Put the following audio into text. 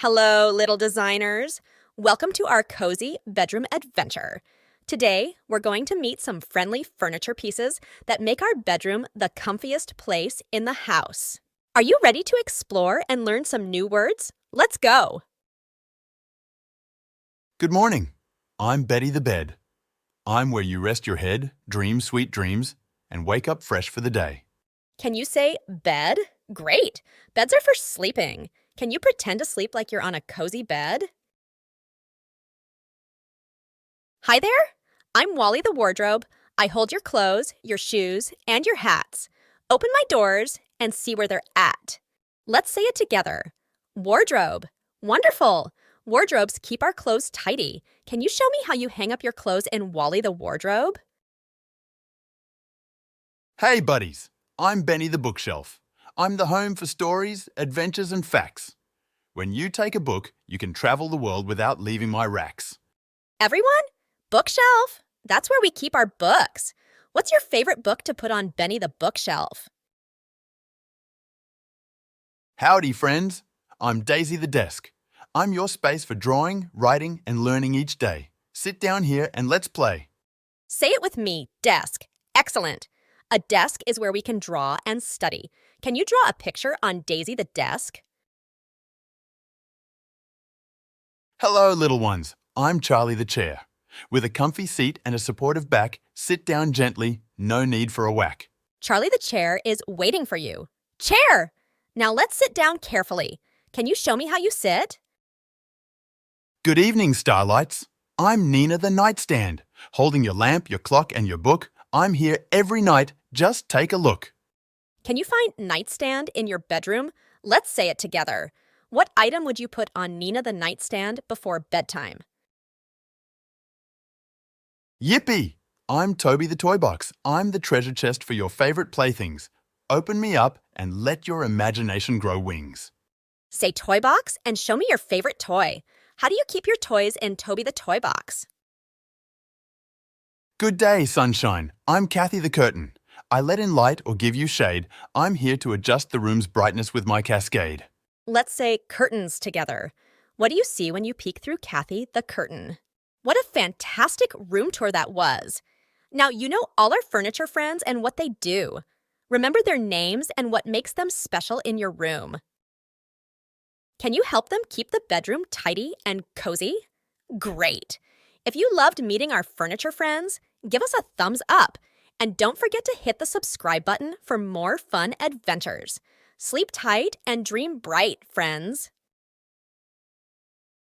Hello, little designers. Welcome to our cozy bedroom adventure. Today, we're going to meet some friendly furniture pieces that make our bedroom the comfiest place in the house. Are you ready to explore and learn some new words? Let's go! Good morning. I'm Betty the Bed. I'm where you rest your head, dream sweet dreams, and wake up fresh for the day. Can you say bed? Great! Beds are for sleeping. Can you pretend to sleep like you're on a cozy bed? Hi there! I'm Wally the Wardrobe. I hold your clothes, your shoes, and your hats. Open my doors and see where they're at. Let's say it together. Wardrobe. Wonderful! Wardrobes keep our clothes tidy. Can you show me how you hang up your clothes in Wally the Wardrobe? Hey, buddies. I'm Benny the Bookshelf. I'm the home for stories, adventures, and facts. When you take a book, you can travel the world without leaving my racks. Everyone? Bookshelf. That's where we keep our books. What's your favorite book to put on Benny the Bookshelf? Howdy, friends. I'm Daisy the Desk. I'm your space for drawing, writing, and learning each day. Sit down here and let's play. Say it with me, desk. Excellent. A desk is where we can draw and study. Can you draw a picture on Daisy the Desk? Hello, little ones. I'm Charlie the Chair. With a comfy seat and a supportive back, sit down gently, no need for a whack. Charlie the Chair is waiting for you. Chair! Now let's sit down carefully. Can you show me how you sit? Good evening, Starlights. I'm Nina the Nightstand. Holding your lamp, your clock, and your book, I'm here every night. Just take a look. Can you find nightstand in your bedroom? Let's say it together. What item would you put on Nina the Nightstand before bedtime? Yippee! I'm Toby the Toy Box. I'm the treasure chest for your favorite playthings. Open me up and let your imagination grow wings. Say toy box and show me your favorite toy. How do you keep your toys in Toby the Toy Box? Good day, sunshine. I'm Kathy the Curtain. I let in light or give you shade. I'm here to adjust the room's brightness with my cascade. Let's say curtains together. What do you see when you peek through Kathy the Curtain? What a fantastic room tour that was! Now you know all our furniture friends and what they do. Remember their names and what makes them special in your room. Can you help them keep the bedroom tidy and cozy? Great! If you loved meeting our furniture friends, give us a thumbs up. And don't forget to hit the subscribe button for more fun adventures. Sleep tight and dream bright, friends.